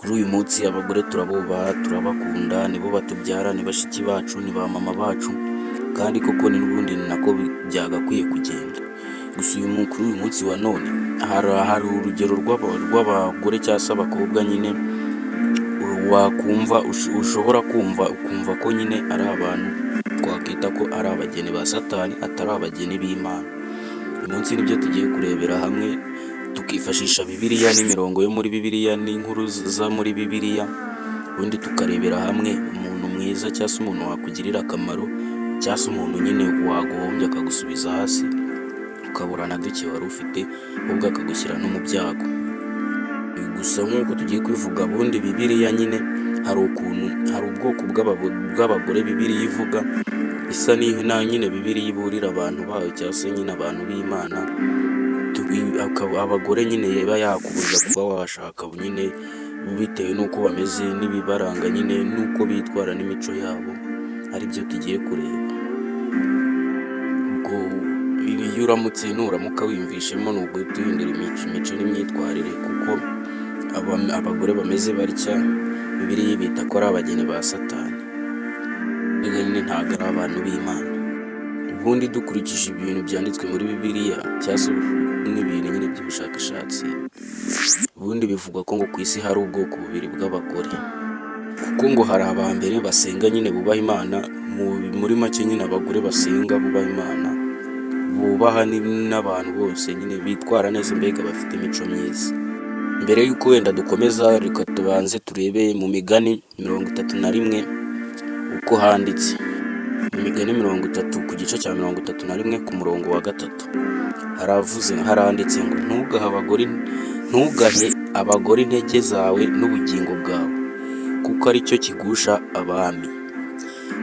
Kuri uyu munsi abagore turabubaha, turabakunda, nibo batubyara, ni bashiki bacu, ni ba mama bacu kandi koko n'ubundi ni nako byagakwiye kugenda. Gusa kuri uyu munsi wa none hari urugero rw'abagore cyangwa se abakobwa nyine wakumva ushobora kumva ukumva ko nyine ari abantu twakwita ko ari abageni ba Satani atari abageni b'Imana. Uyu munsi nibyo tugiye kurebera hamwe, tukifashisha Bibiliya n'imirongo yo muri Bibiliya n'inkuru za muri Bibiliya, ubundi tukarebera hamwe umuntu mwiza cyangwa se umuntu wakugirira akamaro cyangwa se umuntu nyine waguhombya akagusubiza hasi ukabura na duke wari ufite ahubwo akagushyira no mu byago. Gusa nk'uko tugiye kubivuga, ubundi Bibiliya nyine hari ubwoko bw'abagore Bibiliya ivuga isa nyine Bibiliya iburira abantu bayo cyangwa se nyine abantu b'Imana. Abagore nyine yaba yakubuza kuba washaka nyine bitewe n'uko bameze n'ibibaranga nyine n'uko bitwara n'imico yabo, ari byo tugiye kureba. Ubwo iyo nuramuka wiyumvishemo ni uguhita uhindura imico n'imyitwarire, kuko abagore bameze batya Bibiliya bita ko ari abageni ba Satani, mbega nyine ntabwo ari abantu b'Imana. Ubundi dukurikije ibintu byanditswe muri Bibiliya cyangwa se n'ibintu nyine by'ubushakashatsi, ubundi bivugwa ko ngo ku isi hari ubwoko bubiri bw'abagore, kuko ngo hari abambere basenga nyine bubaha Imana. Muri make nyine abagore basenga bubaha Imana, bubaha n'abantu bose nyine bitwara neza, mbega bafite imico myiza. Mbere y'uko wenda dukomeza, reka tubanze turebe mu Migani 31 uko handitse. Mu Migani 30 ku gice cya 31 ku murongo wa 3 haranditse ngo ntugahe abagore intege zawe n'ubugingo bwawe, kuko ari cyo kigusha abami.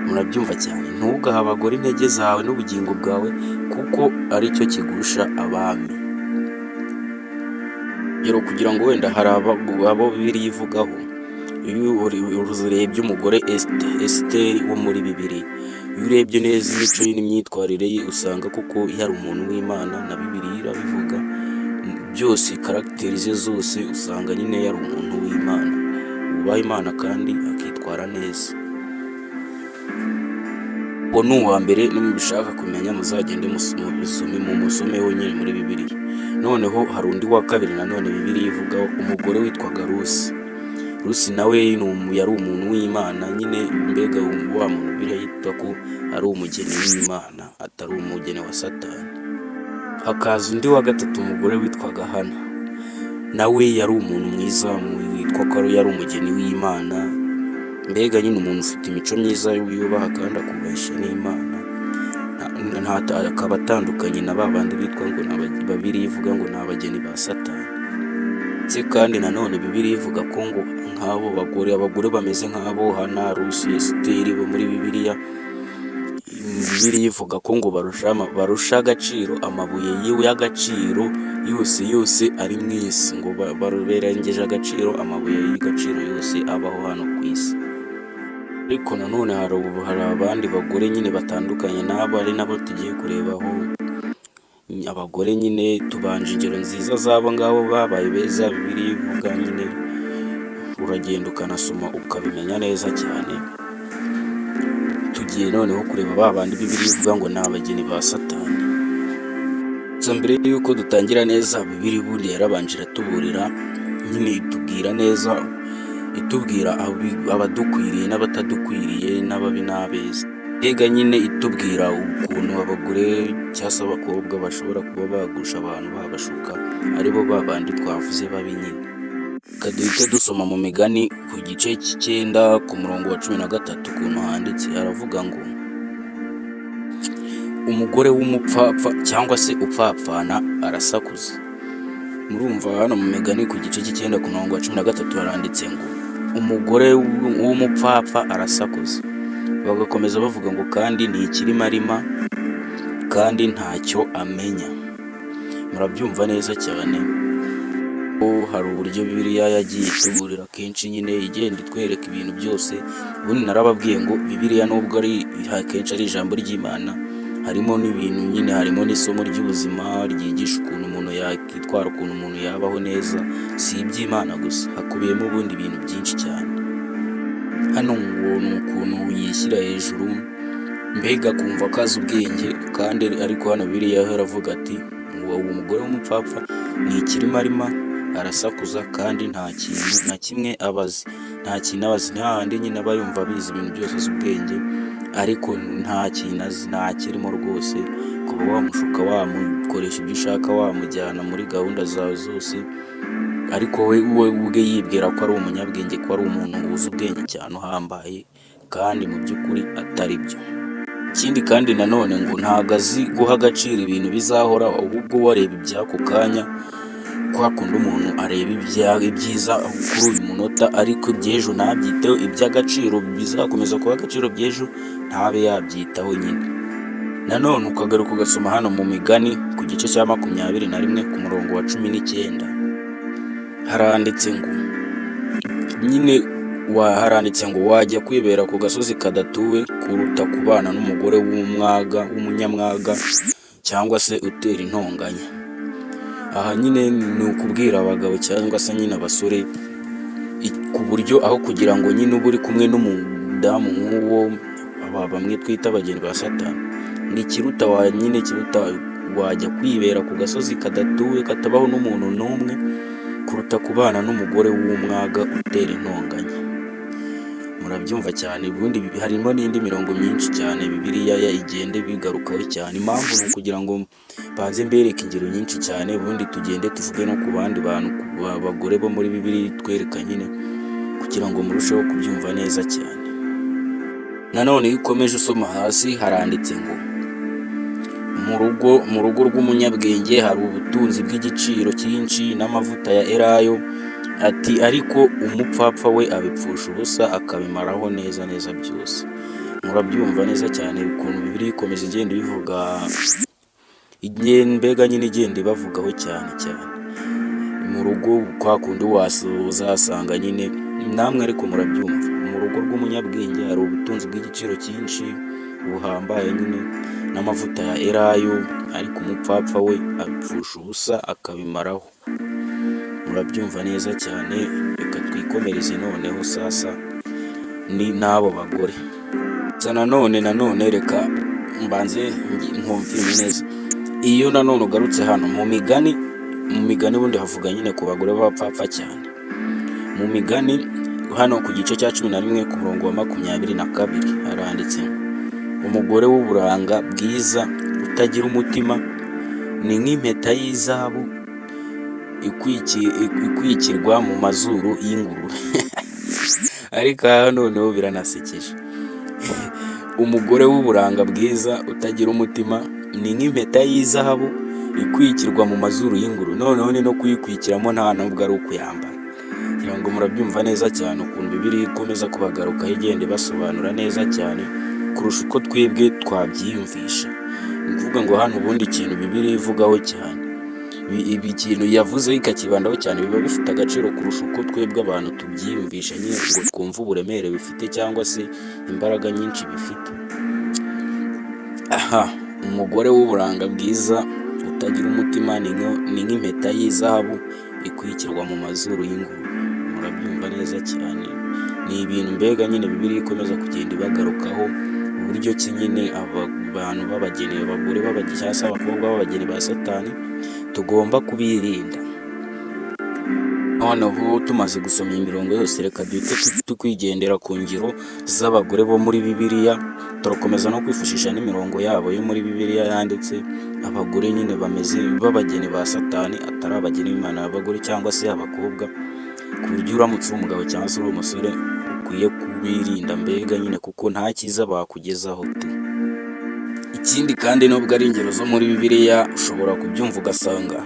Murabyumva cyane, ntugahe abagore intege zawe n'ubugingo bwawe kuko ari cyo kigusha abami. Rero kugira ngo wenda hari abo Bibiliya ivugaho, iyo urebye umugore Esiteri wo muri Bibiliya, iyo urebye neza imico ye n'imyitwarire ye usanga kuko yari umuntu w'Imana, na Bibiliya irabivuga byose, karagiteri ze zose usanga nyine yari umuntu w'Imana, wubaha Imana kandi akitwara neza. Uwo ni uwa mbere, nimubishaka kumenya muzagende musomeho nyine muri Bibiliya. Noneho hari undi wa kabiri nanone Bibiliya ivugaho, umugore witwaga Rusi nawe yari umuntu w'Imana nyine, mbega wa muntu Bibiliya yita ko ari umugeni w'Imana atari umugeni wa Satani. Hakaza undi wa gatatu, umugore witwaga Hana, nawe yari umuntu mwiza witwa ko yari umugeni w'Imana, mbega nyine umuntu ufite imico myiza yubaha kandi akubahisha n'Imana, akaba atandukanye na ba bandi bitwa ngo Bibiliya ivuga ngo ni abageni ba Satani. Ndetse kandi nanone Bibiliya ivuga ko ngo nk'abo abagore bameze nk'abo Hana, Rusi, Esiteri bo muri Bibiliya ivuga ko ngo barusha agaciro amabuye y'agaciro yose ari mu isi, ngo barengeje agaciro amabuye y'agaciro yose abaho hano ku isi. Ariko nanone hari abandi bagore nyine batandukanye n'abo, ari nabo tugiye kurebaho. Abagore nyine tubanje ingero nziza z'abo ngabo babaye beza, Bibiliya ivuga nyine uragenda ukanasoma ukabimenya neza cyane. Tugiye noneho kureba ba bandi Bibiliya ivuga ngo ni abageni ba Satani. So mbere y'uko dutangira neza, Bibiliya ubundi yarabanje iratuburira nyine, itubwira neza, itubwira abadukwiriye n'abatadukwiriye, n'ababi n'abeza, mbega nyine itubwira ukuntu abagore cyangwa se abakobwa bashobora kuba bagusha abantu babashuka, aribo ba bandi twavuze babi nyine. Duhite dusoma mu Migani ku gice cy'9 ku murongo wa 13 ukuntu handitse, haravuga ngo umugore w'umupfapfa cyangwa se upfapfana arasakuza. Murumva hano mu Migani ku gice cy'9 ku murongo wa 13 haranditse ngo umugore w'umupfapfa arasakuza. Bagakomeza bavuga ngo kandi ni ikirimarima kandi ntacyo amenya. Murabyumva neza cyane ko hari uburyo Bibiliya yagiye ituburira kenshi nyine, igenda itwereka ibintu byose. Ubundi narababwiye ngo Bibiliya nubwo ari kenshi ari ijambo ry'Imana, harimo n'ibintu nyine, harimo n'isomo ry'ubuzima ryigisha ukuntu umuntu yakwitwara, ukuntu umuntu yabaho neza. Si iby'Imana gusa, hakubiyemo ubundi bintu byinshi cyane. Hano ngo ni ukuntu yishyira hejuru, mbega kumva ko azi ubwenge, kandi ariko hano Bibiliya haravuga ati uwo mugore w'umupfapfa ni ikirimarima, arasakuza kandi nta kintu na kimwe abazi, nta kintu abazi. Ni hahandi nyine aba yumva abizi ibintu byose, azi ubwenge, ariko nta kintu azi, nta kirimo rwose. Kuba wamushuka, wamukoresha ibyo ushaka, wamujyana muri gahunda zawe zose, ariko we ubwe yibwira ko ari umunyabwenge, ko ari umuntu uzi ubwenge cyane uhambaye, kandi mu by'ukuri atari byo. Ikindi kandi nanone ngo ntabwo azi guha agaciro ibintu bizahoraho, ahubwo wareba iby'ako kanya, kwa kundi umuntu areba ibyiza kuri uyu munota, ariko iby'ejo ntabyiteho, iby'agaciro bizakomeza kuba agaciro by'ejo ntabe yabyitaho nyine. Nanone ukagaruka ugasoma hano mu Migani ku gice cya 21 ku murongo wa 19, haranditse ngo nyine haranditse ngo wajya kwibera ku gasozi kadatuwe kuruta kubana n'umugore w'umunyamwaga cyangwa se utera intonganya. Aha nyine ni ukubwira abagabo cyangwa se nyine abasore, ku buryo aho kugira ngo nyine uba uri kumwe n'umudamu nk'uwo bamwe twita abageni ba Satani, ni kiruta wajya kwibera ku gasozi kadatuwe katabaho n'umuntu n'umwe, kuruta kubana n'umugore w'umwaga utera intonganya. Murabyumva cyane. Ubundi harimo n'indi mirongo myinshi cyane Bibiliya igende bigarukaho cyane. Impamvu ni ukugira ngo banze mbereke ingero nyinshi cyane, ubundi tugende tuvuge no ku bandi bantu, abagore bo muri Bibiliya twereka nyine, kugira ngo murusheho kubyumva neza cyane. Nanone iyo ukomeje usoma hasi haranditse ngo mu rugo rw'umunyabwenge hari ubutunzi bw'igiciro cyinshi n'amavuta ya elayo, ati ariko umupfapfa we abipfusha ubusa, akabimaraho neza byose. Murabyumva neza cyane ukuntu Bibiliya ikomeza igenda ibivuga, mbega nyine igenda ibavugaho cyane. Mu rugo kwa kundi uzasanga nyine namwe, ariko murabyumva, mu rugo rw'umunyabwenge hari ubutunzi bw'igiciro cyinshi buhambaye nyine n'amavuta ya elayo, ariko umupfapfa we abipfusha ubusa, akabimaraho. Murabyumva neza cyane. Reka twikomereze noneho sasa ni n'abo bagore. Nanone reka mbanze nkumvime neza. Iyo nanone ugarutse hano mu Migani bundi havuga nyine ku bagore b'abapfapfa cyane. Mu Migani hano ku gice cya 11 ku murongo wa 22 haranditse umugore w'uburanga bwiza utagira umutima ni nk'impeta y'izahabu ikwikirwa mu mazuru y'ingurube. Ariko aha noneho biranasekeje. Umugore w'uburanga bwiza utagira umutima ni nk'impeta y'izahabu ikwikirwa mu mazuru y'ingurube. Noneho ni no kuyikwikiramo nta nubwo ari ukuyambara. Kugira ngo murabyumva neza cyane ukuntu Bibiliya ikomeza kubagarukaho igenda basobanura neza cyane kurusha uko twebwe twabyiyumvisha. Ni ukuvuga ngo hano ubundi ikintu Bibiliya ivugaho cyane, ibi kintu yavuze ikakibandaho cyane, biba bifite agaciro kurusha uko twebwe abantu tubyiyumvisha nyine ngo twumve uburemere bifite cyangwa se imbaraga nyinshi bifite. Aha, umugore w'uburanga bwiza utagira umutima ni nk'impeta y'izahabu ikwikirwa mu mazuru y'ingurube. Murabyumva neza cyane. Ni ibintu mbega nyine Bibiliya ikomeza kugenda ibagarukaho, uburyo ki nyine abantu b'abageni, abagore b'abageni cyangwa se abakobwa b'abageni ba Satani tugomba kubirinda. Noneho tumaze gusoma imirongo yose, reka duhite tukwigendera ku ngiro z'abagore bo muri Bibiliya. Turakomeza no kwifashisha n'imirongo yabo yo muri Bibiliya yanditse abagore nyine bameze b'abageni ba Satani, atari abageni b'Imana, abagore cyangwa se abakobwa, ku buryo uramutse uri umugabo cyangwa se uri umusore ukwiye kubirinda mbega nyine, kuko nta cyiza bakugezaho tu. Ikindi kandi nubwo ari ingero zo muri Bibiliya ushobora kubyumva ugasanga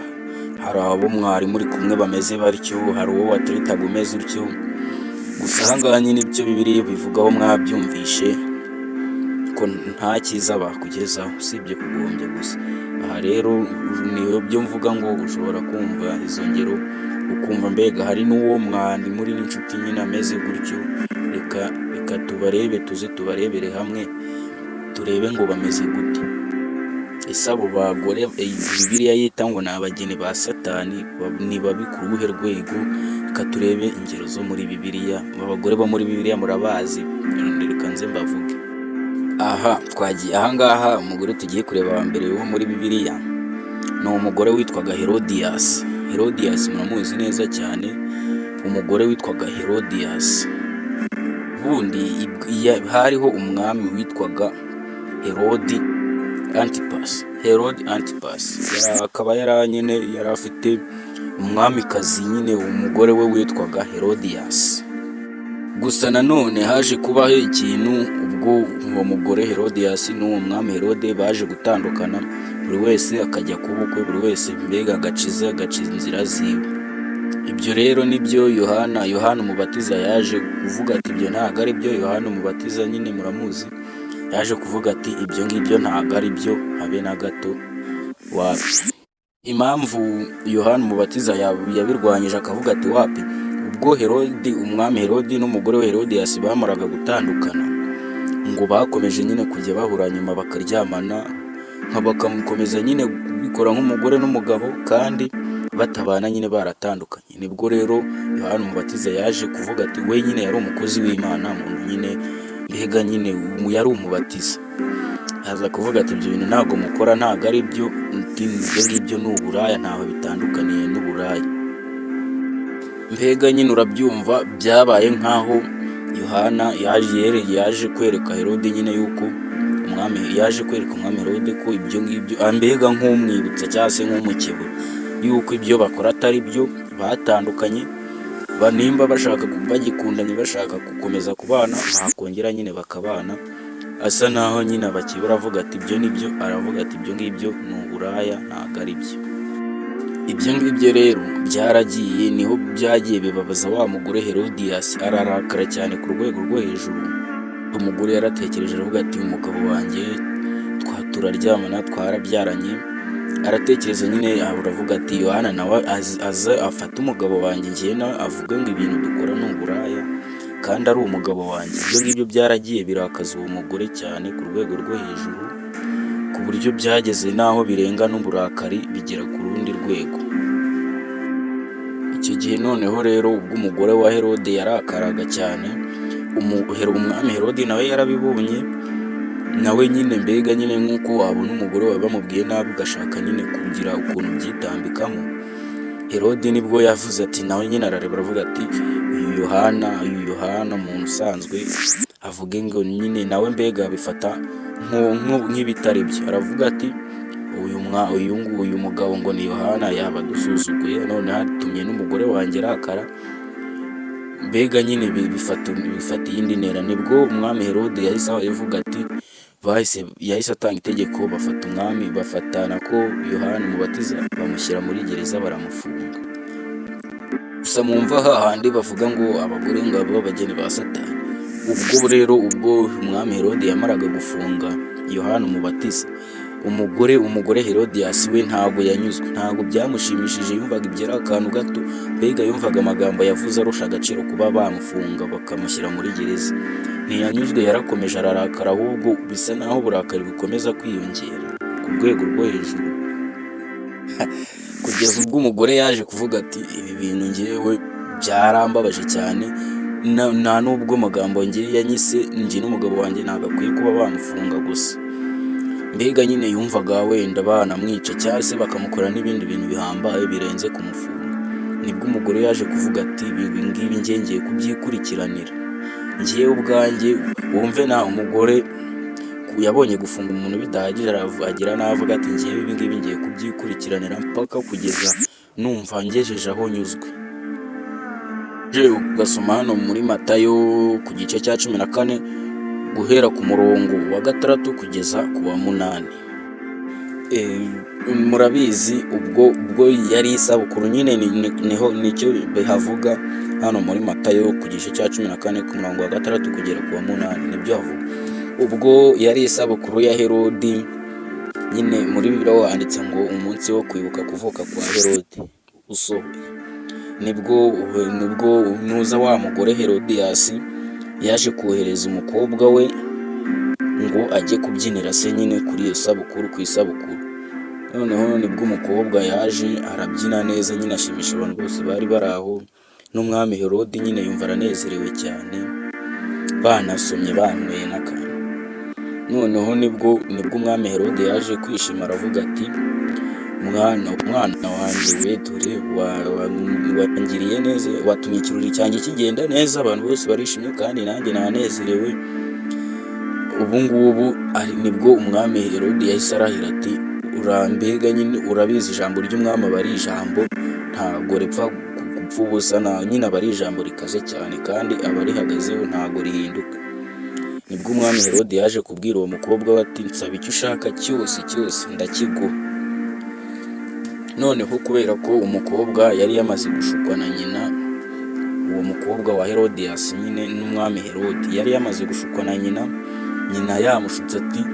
hari abo mwari muri kumwe bameze batyo, hari uwo wateretaga umeze utyo, gusa aha ngaha nyine ibyo Bibiliya bivugaho mwabyumvishe ko nta cyiza bakugezaho usibye kugombye gusa. Aha rero niyo byo mvuga ngo ushobora kumva izo ngero ukumva mbega hari n'uwo mwandi muri n'inshuti nyine ameze gutyo, reka tubarebe, tuze tubarebere hamwe turebe ngo bameze gute. ese abo bagore Bibiliya yita ngo ni abageni ba Satani ni babi ku ruhe rwego? Reka turebe ingero zo muri Bibiliya. Abagore bo muri Bibiliya murabazi, reka nze mbavuge. Twagiye ahangaha, umugore tugiye kureba wa mbere wo muri Bibiliya ni umugore witwaga Herodiyasi. Herodiyasi muramuzi neza cyane, umugore witwaga Herodiyasi. Ubundi hariho umwami witwaga Herodi Antipasi. Akaba yari afite umwamikazi nyine, umugore we witwaga Herodiyasi. Gusa nanone haje kubaho ikintu, ubwo uwo mugore Herodiyasi n'uwo mwami Herode baje gutandukana, buri wese akajya ku bukwe, buri wese mbega agaciza inzira ziwe. Ibyo rero nibyo Yohana Umubatiza yaje kuvuga ati ibyo ntabwo ari byo. Yohana Umubatiza nyine muramuzi, yaje kuvuga ati ibyo ngibyo ntabwo ari byo habe na gato. Wapi impamvu Yohana Umubatiza yabirwanyije akavuga ati wapi, ubwo umwami Herodi n'umugore we Herodiyasi bamaraga gutandukana, ngo bakomeje nyine kujya bahura nyuma bakaryamana, bakamukomeza nyine kubikora nk'umugore n'umugabo kandi batabana nyine baratandukanye. Nibwo rero Yohana Umubatiza yaje kuvuga ati we nyine yari umukozi w'Imana, umuntu nyine mbega nyine yari umubatiza. Aza kuvuga ati ibyo bintu ntabwo mukora, ntabwo ari byo, ibyo ngibyo ni uburaya, ntaho bitandukaniye n'uburaya. Mbega nyine urabyumva, byabaye nk'aho Yohana yaje kwereka Herode nyine yuko yaje kwereka umwami Herode ko ibyo ngibyo mbega nk'umwibutsa cyangwa se nk'umukebura yuko ibyo bakora atari byo, batandukanye, nimba bashaka bagikundanye bashaka gukomeza kubana, bakongera nyine bakabana. Asa naho nyine abakebura avuga ati ibyo nibyo, aravuga ati ibyo ngibyo ni uburaya, ntabwo ari byo. Ibyo ngibyo rero byaragiye, niho byagiye bibabaza wa mugore Herodiyasi, ararakara cyane ku rwego rwo hejuru. Umugore yaratekereje aravuga ati umugabo wanjye turaryamana, twarabyaranye. Aratekereza nyine, aravuga ati Yohana nawe aza afata umugabo wanjye, ngiye nawe avuga ngo ibintu dukora ni uburaya kandi ari umugabo wanjye. Ibyo ngibyo byaragiye birakaza uwo mugore cyane ku rwego rwo hejuru, ku buryo byageze n'aho birenga n'uburakari bigera ku rundi rwego. Icyo gihe noneho rero ubwo umugore wa Herode yarakaraga cyane, umwami Herode nawe yarabibonye, nawe nyine mbega nyine nk'uko wabona umugore wawe bamubwiye nabi ugashaka nyine kugira ukuntu byitambikamo. Herode nibwo yavuze ati, nawe nyine arareba aravuga ati uyu Yohana umuntu usanzwe avuge ngo nyine nawe mbega bifata nk'ibitari byo. Aravuga ati uyu mugabo ngo ni Yohana yaba dusuzuguye, none hatumye n'umugore wanjye arakara. Mbega nyine bifata iyindi ntera. Nibwo umwami Herode yahise avuga ati yahise atanga itegeko, bafata umwami, bafatana ko Yohana Umubatiza bamushyira muri gereza, baramufunga. Gusa mwumva hahandi bavuga ngo abagore ngo abo abageni ba Satani. Ubwo umwami Herode yamaraga gufunga Yohana Umubatiza, umugore Herodiyasi we ntabwo yanyuzwe, ntabwo byamushimishije. Yumvaga ibyo ari akantu gato, mbega yumvaga amagambo yavuze arusha agaciro kuba bamufunga bakamushyira muri gereza. Ntiyanyuzwe, yarakomeje ararakara, ahubwo bisa naho uburakari bukomeza kwiyongera ku rwego rwo hejuru, kugeza ubwo umugore yaje kuvuga ati ibi bintu ngewe byarambabaje cyane, nta n'ubwo amagambo ngewe yanyise njye n'umugabo wanjye ntabwo akwiye kuba bamufunga gusa. Mbega nyine yumvaga wenda banamwica cyangwa se bakamukora n'ibindi bintu bihambaye birenze kumufunga. Nibwo umugore yaje kuvuga ati ibi ngibi ngiye kubyikurikiranira ngiye ubwanjye. Wumve na umugore yabonye gufunga umuntu bidahagije, agira n'avuga ati ngiye ibi ngibi ngiye kubyikurikiranira mpaka kugeza numva ngejeje aho nyuzwe. Ugasoma hano muri Matayo ku gice cya 14 guhera ku murongo wa 6 kugeza ku wa 8. Murabizi ubwo yari isabukuru nyine, nicyo bihavuga hano muri Matayo ku gice cya 14 ku murongo wa 6 kugera ku wa 8, nibyo havuga. Ubwo yari isabukuru ya Herodi nyine, muri Bibiliya handitse ngo umunsi wo kwibuka kuvuka kwa Herodi usohoye. Nibwo nuza wa mugore Herodiyasi yaje kohereza umukobwa we ngo ajye kubyinira se nyine kuri iyo sabukuru, ku isabukuru. Noneho nibwo umukobwa yaje arabyina neza nyine ashimisha abantu bose bari bari aho, n'umwami Herode nyine yumva aranezerewe cyane, banasomye banyweye n'akantu. Noneho nibwo umwami Herode yaje kwishima aravuga ati mwana wanjye we, dore wangiriye neza, watumye ikirori cyanjye kigenda neza, abantu bose barishimye kandi nanjye nanezerewe. Ubu ngubu nibwo umwami Herode yahise arahira ati urambega nyine urabizi ijambo ry'umwami aba ari ijambo, ntabwo ripfa gupfa ubusa, nyine aba ari ijambo rikaze cyane kandi aba rihagazeho ntabwo rihinduka. Nibwo umwami Herode yaje kubwira uwo mukobwa we ati nsaba icyo ushaka cyose ndakiguha. Noneho kubera ko umukobwa yari yamaze gushukwa na nyina, uwo mukobwa wa Herodias nyine n'umwami Herode yari yamaze gushukwa na nyina yamushutse ati,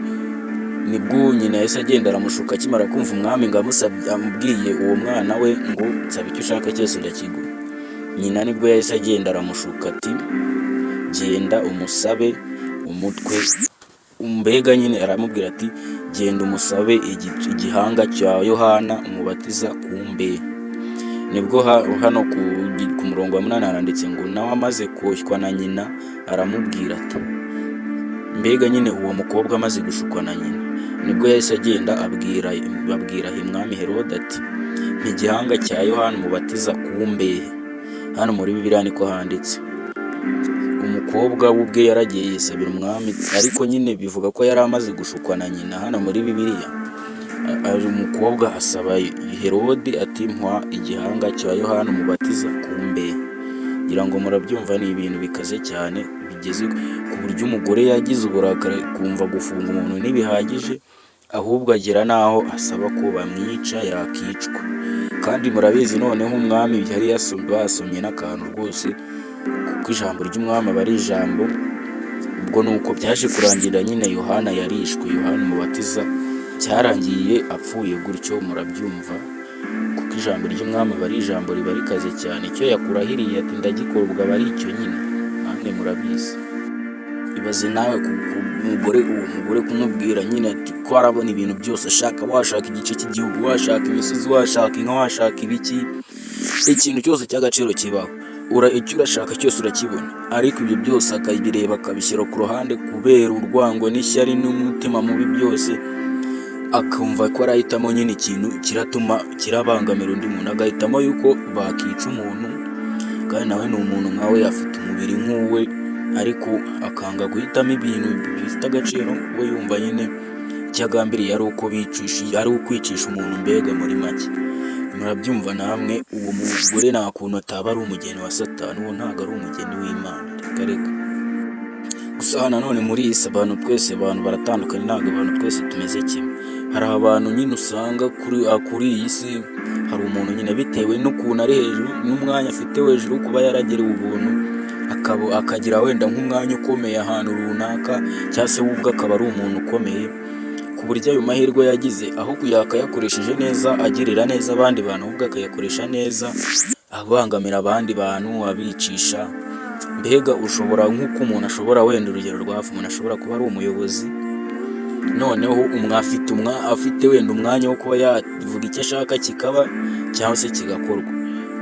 nibwo nyina yahise agenda aramushuka. Akimara kumva umwami ngo amubwiye uwo mwana we ngo nsaba icyo ushaka cyose ndakiguha, nyina nibwo yahise agenda aramushuka ati genda umusabe umutwe, mbega nyine aramubwira ati genda umusabe igihanga cya Yohana umubatiza ku mbehe. Nibwo hano ku murongo wa 8 haranditse ngo nawe amaze koshywa na nyina aramubwira ati, mbega nyine uwo mukobwa amaze gushukwa na nyina nibwo yahise agenda abwira umwami Herode ati igihanga cya Yohana umubatiza ku mbehe. Hano muri Bibiliya niko handitse. Umukobwa we ubwe yaragiye yisabira umwami, ariko nyine bivuga ko yari amaze gushukwa na nyina. Hano muri Bibiliya umukobwa asaba Herode ati mpa igihanga cya Yohana umubatiza ku mbehe. Ngira ngo murabyumva, ni ibintu bikaze cyane bigeze ku buryo umugore yagize uburakari kumva gufunga umuntu ntibihagije, ahubwo agera naho asaba ko bamwica yakicwa. Kandi murabizi noneho umwami yari basomye n'akantu rwose, kuko ijambo ry'umwami aba ari ijambo. Ubwo nuko byaje kurangira nyine Yohana yarishwe, Yohana umubatiza cyarangiye apfuye gutyo. Murabyumva, kuko ijambo ry'umwami aba ari ijambo riba rikaze cyane. Icyo yakurahiriye ati ndagikora, ubwo aba ari icyo nyine, namwe murabizi. Ibaze nawe uwo mugore kumubwira nyine ati ko arabona ibintu byose ashaka, washaka igice cy'igihugu, washaka imisozi, washaka inka, washaka ibiki, ikintu cyose cy'agaciro kibaho, icyo urashaka cyose urakibona, ariko ibyo byose akabireba akabishyira ku ruhande kubera urwango n'ishyari n'umutima mubi byose, akumva ko arahitamo nyine ikintu kiratuma kirabangamira undi muntu, agahitamo yuko bakica umuntu. Kandi nawe ni umuntu nkawe, afite umubiri nk'uwe, ariko akanga guhitamo ibintu bifite agaciro. We yumva nyine icyagambiriye ari ukwicisha umuntu, mbega muri make. Murabyumva namwe, uwo mugore nta kuntu ataba ari umugeni wa Satani, uwo ntabwo ari umugeni w'Imana, reka. Gusa nanone muri iyi si abantu baratandukanye, ntabwo abantu twese tumeze kimwe. Hari abantu nyine usanga kuri iyi si hari umuntu nyine bitewe n'ukuntu ari hejuru n'umwanya afite hejuru, kuba yaragerewe ubuntu akagira wenda nk'umwanya ukomeye ahantu runaka, cyangwa se we ubwe akaba ari umuntu ukomeye, ku buryo ayo mahirwe yagize aho yakayakoresheje neza agirira neza abandi bantu, ahubwo akayakoresha neza abangamira abandi bantu, abicisha. Mbega ushobora nk'uko umuntu ashobora, wenda urugero rwafu, umuntu ashobora kuba ari umuyobozi, noneho afite wenda umwanya wo kuba yavuga icyo ashaka kikaba cyangwa se kigakorwa,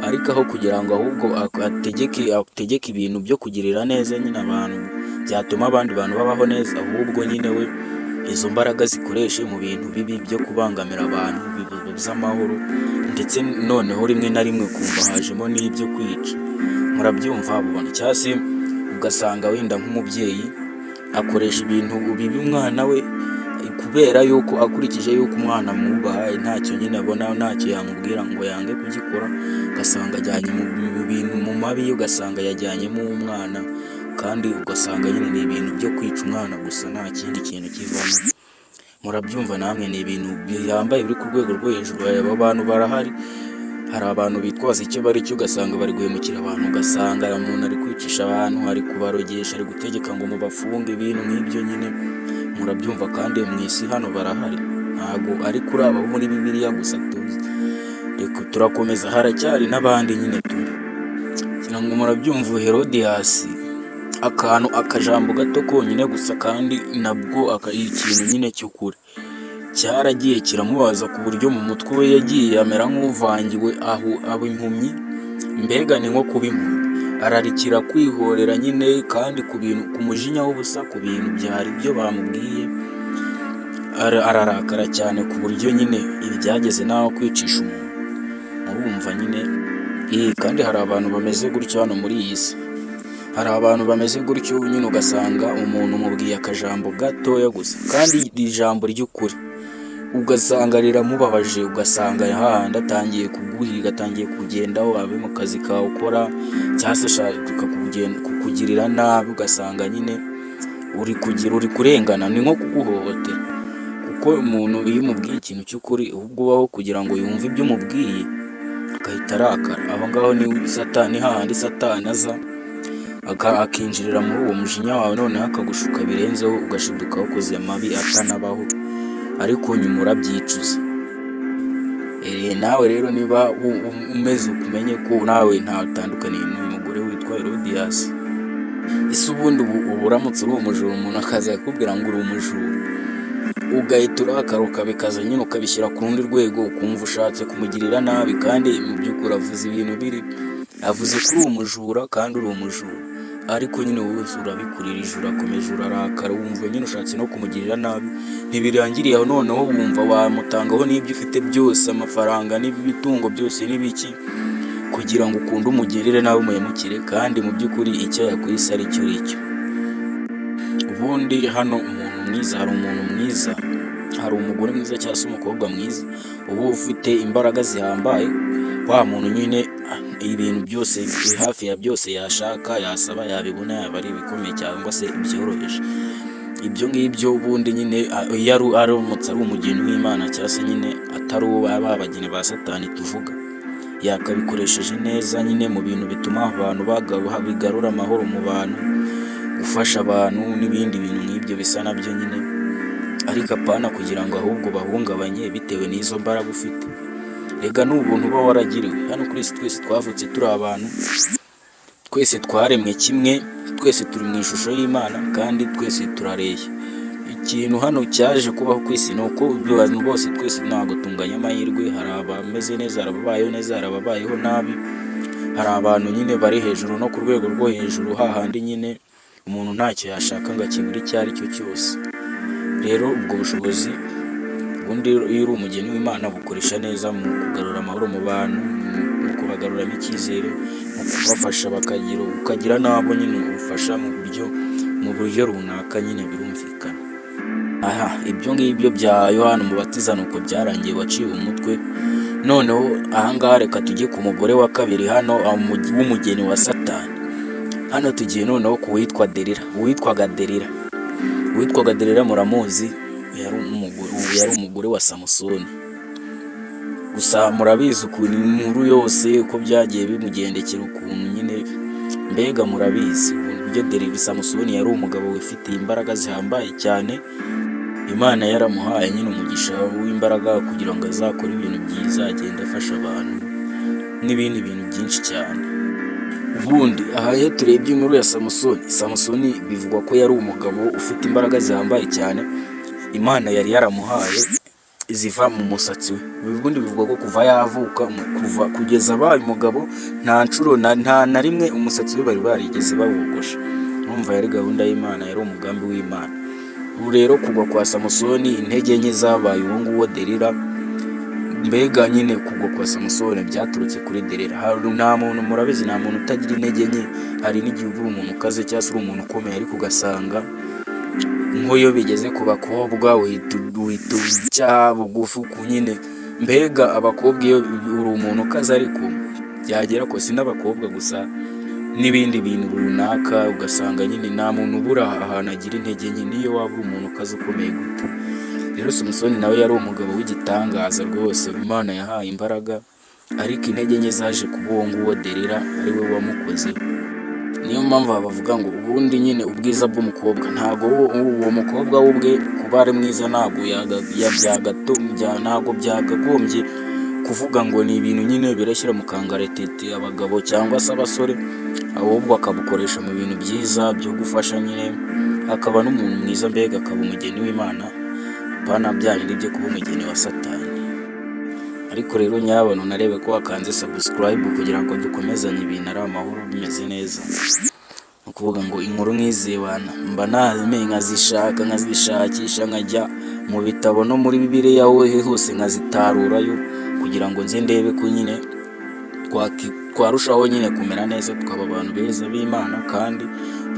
ariko aho kugira ngo ahubwo ategeke ibintu byo kugirira neza nyine abantu byatuma abandi bantu babaho neza, ahubwo nyine we izo mbaraga zikoreshe mu bintu bibi byo kubangamira abantu, bibuza amahoro, ndetse noneho rimwe na rimwe kumva hajemo n'ibyo kwica. Murabyumva bubona, cyangwa se ugasanga wenda nk'umubyeyi akoresha ibintu bibi umwana we, kubera yuko akurikije yuko umwana mwubaha, ntacyo nyine abona, ntacyo yamubwira ngo yange kugikora, ugasanga ajyanye mu bintu mu mabi, ugasanga yajyanyemo umwana, kandi ugasanga nyine ni ibintu byo kwica umwana gusa, nta kindi kintu kivamo. Murabyumva namwe, ni ibintu bihambaye biri ku rwego rwo hejuru. Aba bantu barahari, hari abantu bitwaza icyo bari cyo, ugasanga bari guhemukira abantu, ugasanga umuntu ari kwicisha abantu, ari kubarogesha, ari gutegeka ngo mubafunge, ibintu nk'ibyo nyine. Murabyumva, kandi mu isi hano barahari, ntabwo ari kuri aba muri Bibiliya gusa tuzi. Reka turakomeza, haracyari n'abandi nyine kugira ngo murabyumva. Herodias akantu akajambo gato konyine gusa, kandi nabwo ikintu nyine cy'ukuri cyaragiye kiramubaza ku buryo mu mutwe we yagiye amera nk'uvangiwe, aho aba impumyi, mbega ni nko kuba impumyi, ararikira kwihorera nyine, kandi ku bintu, ku mujinya w'ubusa, ku bintu byari byo bamubwiye, ararakara cyane ku buryo nyine ibyageze n'aho kwicisha umuntu. Urumva nyine kandi hari abantu bameze gutyo hano muri iyi si, hari abantu bameze gutyo nyine, ugasanga umuntu umubwiye akajambo gatoya gusa, kandi iri jambo ry'ukuri ugasanga riramubabaje, ugasanga hahandi atangiye kuguhiga, atangiye kugendaho, abe mu kazi kawe ukora, cyangwa se ashaka kukugirira nabi, ugasanga nyine uri kurengana, ni nko kuguhohotera. Kuko umuntu iyo umubwiye ikintu cy'ukuri, ahubwo ubaho kugira ngo yumve ibyo umubwiye agahita arakara. Aho ngaho ni hahandi Satani aza akinjirira muri uwo mujinya wawe, noneho akagushuka birenzeho, ugashiduka wakoze amabi atanabaho, ariko nyuma urabyicuza. Nawe rero niba umeze ukumenye ko nawe ntatandukaniye n'uyu mugore witwa Herodias. Ese ubundi ubu uramutse uri umujura, umuntu akaza akakubwira ngo uri umujura, ugahita urakara ukabikaza nyine, ukabishyira ku rundi rwego, ukumva ushatse kumugirira nabi, kandi mu by'ukuri avuze ibintu avuze ko uri umujura kandi uri umujura, ariko nyine wowe urabikuririje, urakomeje urarakara, wumva nyine ushatse no kumugirira nabi. Ntibirangiriye aho, noneho wumva wamutangaho n'ibyo ufite byose, amafaranga n'ibitungo byose n'ibiki, kugira ngo ukunde umugirire nabi, umuyemukire, kandi mu by'ukuri icyo yakwise ari cyo uricyo. Ubundi hano umuntu mwiza, hari umuntu mwiza, hari umugore mwiza cyangwa se umukobwa mwiza uba ufite imbaraga zihambaye, wa muntu nyine ibintu byose, hafi ya byose yashaka, yasaba, yabibona, yaba ari ibikomeye cyangwa se ibyoroheje. Ibyo ngibyo ubundi nyine iyo aramutse ari umugeni w'Imana, cyangwa se nyine atari uwo abageni ba Satani tuvuga, yakabikoresheje neza nyine mu bintu bituma abantu bigarura amahoro mu bantu, gufasha abantu n'ibindi bintu nk'ibyo bisa nabyo nyine, ariko apana kugira ngo ahubwo bahungabanye bitewe n'izo mbaraga ufite. Rega ni ubuntu uba waragiriwe. Hano kuri isi twese twavutse turi abantu, twese twaremwe kimwe, twese turi mu ishusho y'Imana, kandi twese turareye. Ikintu hano cyaje kubaho ku isi ni uko abantu bose twese ntabwo tunganya amahirwe. Hari abameze neza, hari ababayeho neza, hari ababayeho nabi, hari abantu nyine bari hejuru no ku rwego rwo hejuru, hahandi nyine umuntu ntacyo yashaka ngo akibure icyo ari cyo cyose. Rero ubwo bushobozi ubundi iyo uri umugeni w'Imana bukoresha neza mu kugarura amahoro mu bantu, mu kubagaruramo icyizere, mu kubafasha ukagira nabo nyine ubufasha mu buryo runaka nyine, birumvikana. Ibyo ngibyo bya Yohana Umubatiza nuko byarangiye, waciwe umutwe. Noneho ahangaha reka tujye ku mugore wa kabiri hano w'umugeni wa Satani. Hano tugiye noneho ku witwaga Delila muramuzi, yari umugore wa Samusoni. Gusa murabizi ukuntu inkuru yose uko byagiye bimugendekera, ukuntu nyine, mbega murabizi uburyo Delila, Samusoni yari umugabo wifitiye imbaraga zihambaye cyane, Imana yaramuhaye nyine umugisha w'imbaraga kugira ngo azakore ibintu byiza, agende afasha abantu n'ibindi bintu byinshi cyane. Ubundi aha iyo turebye inkuru ya Samusoni bivugwa ko yari umugabo ufite imbaraga zihambaye cyane, Imana yari yaramuhaye ziva mu musatsi we. Ubundi bivugwa ko kuva yavuka kugeza abaye umugabo, nta nshuro na rimwe umusatsi we bari barigeze bawogosha. Urumva yari gahunda y'Imana, yari umugambi w'Imana. Ubu rero kugwa kwa Samusoni, intege nke zabaye uwo nguwo Delila. Mbega nyine kugwa kwa Samusoni byaturutse kuri Delila. Nta muntu, murabizi, nta muntu utagira intege nke. Hari n'igihe uri umuntu ukaze cyangwa se uri umuntu ukomeye, ariko ugasanga nk'iyo bigeze ku bakobwa uhita uca bugufi nyine. Mbega abakobwa iyo uri umuntu ukaze, ariko byagera ko si n'abakobwa gusa, n'ibindi bintu runaka, ugasanga nyine nta muntu ubura ahantu agira intege nke, niyo waba uri umuntu ukaze ukomeye gute. Rero Samusoni nawe yari umugabo w'igitangaza rwose, Imana yahaye imbaraga, ariko intege nke zaje kuba uwo nguwo Delila ari we wamukoze. Niyo mpamvu bavuga ngo ubundi nyine ubwiza bw'umukobwa, ntabwo uwo mukobwa we ubwe kuba ari mwiza ntabwo byagagombye kuvuga ngo ni ibintu nyine birashyira mu kangaratete abagabo cyangwa se abasore, ahubwo akabukoresha mu bintu byiza byo gufasha nyine, akaba n'umuntu mwiza, mbega akaba umugeni w'Imana, apana bya bindi byo kuba umugeni wa Satani. Ariko rero nyabona unarebe ko wakanze subscribe kugira ngo dukomezanye ibintu ari amahoro bimeze neza. Ni ukuvuga ngo inkuru nk'izi wana mba nazimeye nkazishakisha nkajya mu bitabo no muri Bibiliya hose nkazitarurayo kugira ngo nze ndebe ko nyine twarushaho nyine kumera neza, tukaba abantu beza b'Imana kandi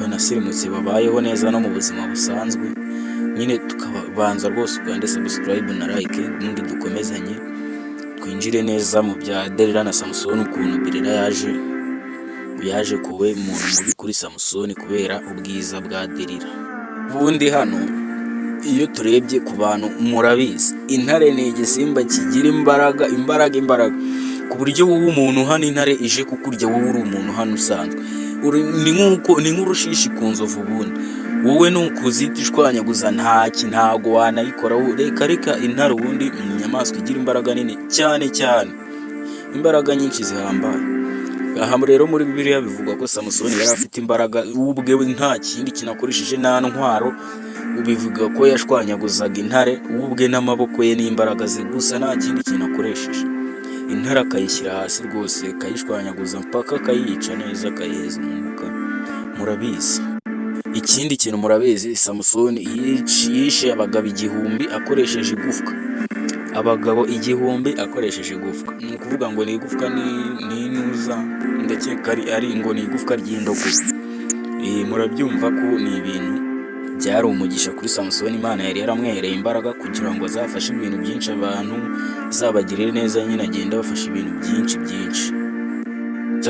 banasirimutse babayeho neza no mu buzima busanzwe. Nyine tukabanza rwose ukande subscribe na like ubundi dukomezanye twinjire neza mu bya Delila na Samusoni, ukuntu Delila yaje kuba umuntu mubi kuri Samusoni kubera ubwiza bwa Delila. Ubundi hano iyo turebye ku bantu murabizi, intare ni igisimba kigira imbaraga ku buryo wowe umuntu hano intare ije kukurya wowe uri umuntu hano usanzwe ni nk'urushishi ku nzovu. Ubundi wowe nukuzita ishwanyaguza ntago wanayikoraho. Reka intare ubundi inyamaswa igira imbaraga nini cyane, imbaraga nyinshi zihambaye. Aha rero muri Bibiliya bivuga ko Samusoni yari afite imbaraga ubwe, nta kindi kinakoresheje, nta ntwaro. Bivuga ko yashwanyaguzaga intare ubwe n'amaboko ye n'imbaraga ze gusa, nta kindi kintu akoresheje. Intare akayishyira hasi rwose, akayishwanyaguza mpaka akayica neza, akayiheza umwuka. Murabizi ikindi kintu, murabizi Samusoni yishe abagabo 1000 akoresheje igufwa. Abagabo 1000 akoresheje igufwa. Ni ukuvuga ngo ni igufwa n'inuza, ndakeka ari ngo ni igufwa ry'indogobe. Murabyumva ko ni ibintu byari umugisha kuri Samusoni. Imana yari yaramwereye imbaraga kugira ngo azafashe ibintu byinshi abantu, zabagirire neza, nyine agenda bafasha ibintu byinshi.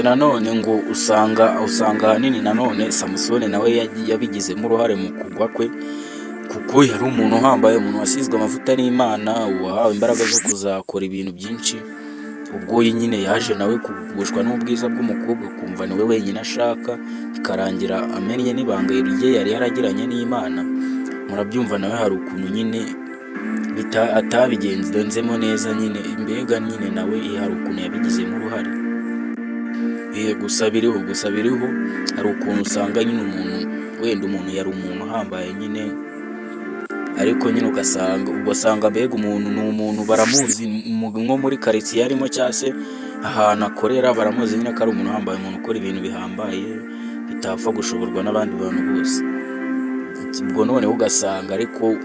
Nanone ngo usanga hanini nanone Samusoni nawe yabigizemo uruhare mu kugwa kwe, kuko yari umuntu uhambaye, umuntu wasizwe amavuta n'Imana, wahawe imbaraga zo kuzakora ibintu byinshi. Ubwo nyine yaje nawe kugushwa n'ubwiza bw'umukobwa, kumva niwe wenyine ashaka, bikarangira amenye n'ibanga rye yari yaragiranye n'Imana. Murabyumva nawe hari ukuntu nyine atabigenzemo neza nyine, mbega nyine nawe hari ukuntu yabigizemo uruhare. Gusa biriho hari ukuntu usanga nyine umuntu yari umuntu uhambaye nyine, ariko nyine ugasanga mbega umuntu ni umuntu baramuzi nko muri quartier arimo cyangwa se ahantu akorera, baramuzi nyine ko ari umuntu uhambaye, umuntu ukora ibintu bihambaye bitapfa gushoborwa n'abandi bantu bose. Ubwo noneho ugasanga ariko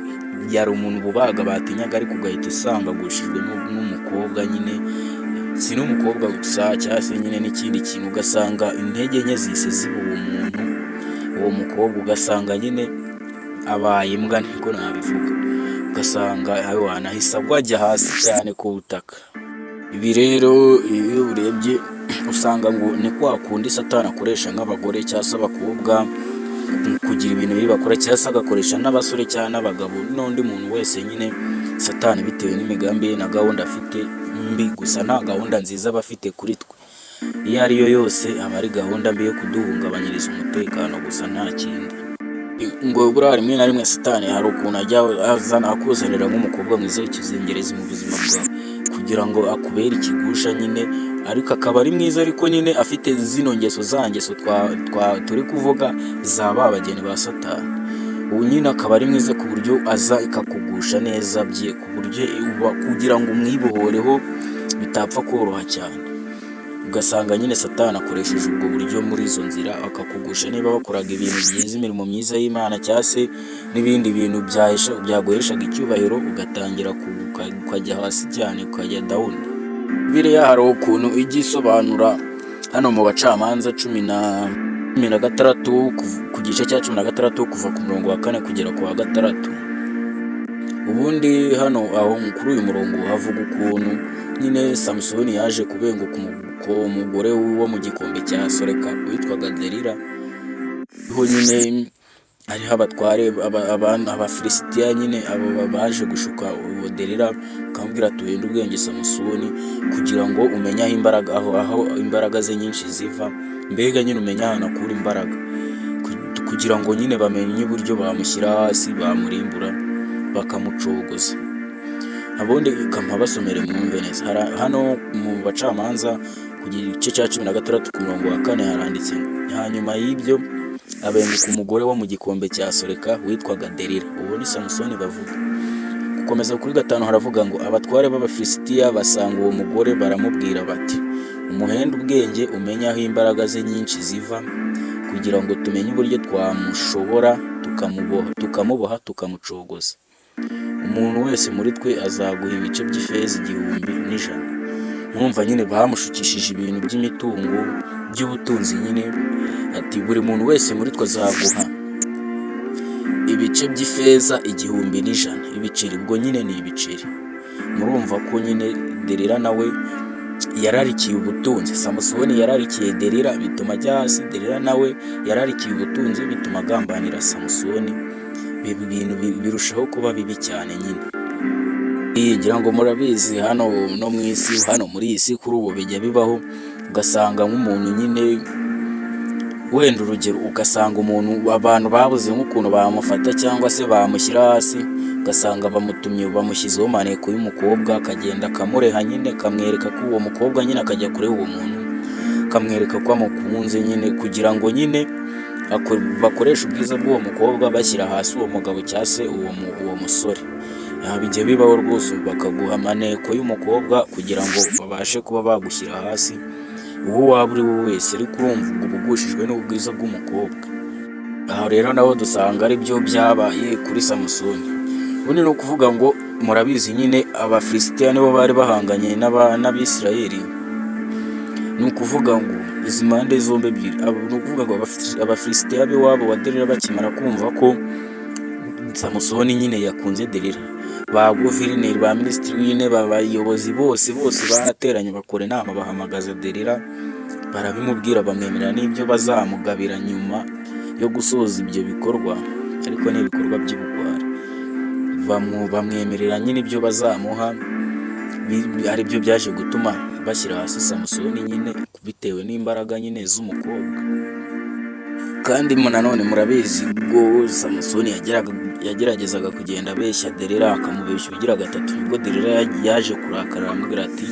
yari umuntu bubaga batinyaga, ariko ugahita usanga agushijwe n'umukobwa nyine, si n'umukobwa gusa cyangwa se nyine n'ikindi kintu, ugasanga intege nke zise ziba uwo mukobwa, ugasanga nyine abaye imbwa, niko nabivuga. Ugasanga wanahise agwajya hasi cyane ku butaka. Ibi rero iyo urebye usanga ngo ni kwa kundi Satani akoresha nk'abagore cyangwa se abakobwa kugira ibintu bibi bakora, cyangwa se agakoresha n'abasore cyangwa n'abagabo n'undi muntu wese nyine. Satani bitewe n'imigambi ye na gahunda afite mbi, gusa nta gahunda nziza aba afite kuri twe. Iyo ariyo yose aba ari gahunda mbi yo kuduhungabanyiriza umutekano gusa, nta kindi. Ngo buriya rimwe na rimwe Satani hari ukuntu ajya akuzanira nk'umukobwa mwiza w'ikizengerezi mu buzima bwawe kugira ngo akubere ikigusha nyine, ariko akaba ari mwiza, ariko nyine afite zino ngeso turi kuvuga za babageni ba Satani. Ubu nyine akaba ari mwiza ku buryo aza ikakugusha neza bye, ku buryo kugira ngo umwibohoreho bitapfa koroha cyane. Ugasanga nyine Satani akoresheje ubwo buryo muri izo nzira, akakugusha niba bakoraga ibintu byiza, imirimo myiza y'Imana cyangwa se n'ibindi bintu byaguheshaga icyubahiro, ugatangira ukajya hasi cyane, ukajya down. Bibiliya hari ukuntu ijya isobanura hano mu Bacamanza 16 ku gice cya 16 kuva ku murongo wa 4 kugera ku wa 6. Ubundi hano aho kuri uyu murongo havuga ukuntu nyine Samusoni yaje kubenguka umugore wo mu gikombe cya Soreka witwaga Delila. Ho nyine ari abatware Abafilisitiya nyine abo baje gushuka uwo Delila, akambwira tuhenda ubwenge Samusoni kugira ngo umenye aho imbaraga ze nyinshi ziva, mbega nyine umenya ahantu akura imbaraga, kugira ngo nyine bamenye uburyo bamushyira hasi, bamurimbura, bakamucogoza. Abundi kampa basomere mwumve neza. Hano mu bacamanza ku gice cya 16 ku murongo wa 4 haranditse ngo hanyuma y'ibyo abenguka umugore wo mu gikombe cya Soreka witwaga Delila. Uwo ni Samusoni bavuga. Gukomeza kuri 5 haravuga ngo abatware b'Abafilisitiya basanga uwo mugore baramubwira bati umuhenda ubwenge umenya aho imbaraga ze nyinshi ziva kugira ngo tumenye uburyo twamushobora tukamuboha tukamucogoza. Umuntu wese muri twe azaguha ibice by'ifeza 1,100. Mwumva nyine bamushukishije ibintu by'imitungo by'ubutunzi nyine, ati buri muntu wese muri twe azaguha ibice by'ifeza 1,100 ibiceri. Ubwo nyine ni ibiceri. Murumva ko nyine Delila nawe yararikiye ubutunzi. Samusoni yararikiye Delila bituma ajya hasi, Delila nawe yararikiye ubutunzi bituma agambanira Samusoni. Ibi bintu birushaho kuba bibi cyane nyine. Ngira ngo murabizi hano no mu isi, hano muri iyi si kuri ubu bijya bibaho, ugasanga nk'umuntu nyine wenda urugero, ugasanga umuntu abantu babuze nk'ukuntu bamufata cyangwa se bamushyira hasi, ugasanga bamushyizeho maneko y'umukobwa, akagenda akamureha nyine, kamwereka ko uwo mukobwa nyine akajya kureba uwo muntu, kamwereka ko amukunze nyine, kugira ngo nyine bakoresha ubwiza bw'uwo mukobwa bashyira hasi uwo mugabo cyangwa se uwo musore. Bijya bibaho rwose, bakaguha maneko y'umukobwa kugira ngo babashe kuba bagushyira hasi uwo waba uri we wese, ariko urumva uba ugushijwe n'ubwiza bw'umukobwa. Aha rero nabo dusanga ari byo byabaye kuri Samusoni. Ubundi ni ukuvuga ngo murabizi nyine Abafilisitiya nibo bari bahanganye n'Abisirayeli. Ni ukuvuga ngo izi mpande zombi ebyiri, ni ukuvuga ngo Abafilisitiya b'iwabo wa Delila bakimara kumva ko Samusoni nyine yakunze Delila, ba guverineri, ba minisitiri w'intebe, abayobozi bose barateranye bakora inama, bahamagaza Delila barabimubwira, bamwemerera n'ibyo bazamugabira nyuma yo gusoza ibyo bikorwa, ariko ni ibikorwa by'ubugwari. Bamwemerera nyine ibyo bazamuha, ari byo byaje gutuma bashyira hasi Samusoni nyine bitewe n'imbaraga nyine z'umukobwa. Kandi nanone murabizi ubwo Samusoni yageragezaga kugenda abeshya Delila, akamubeshya ubugira gatatu, nibwo Delila yaje kurakara aramubwira ati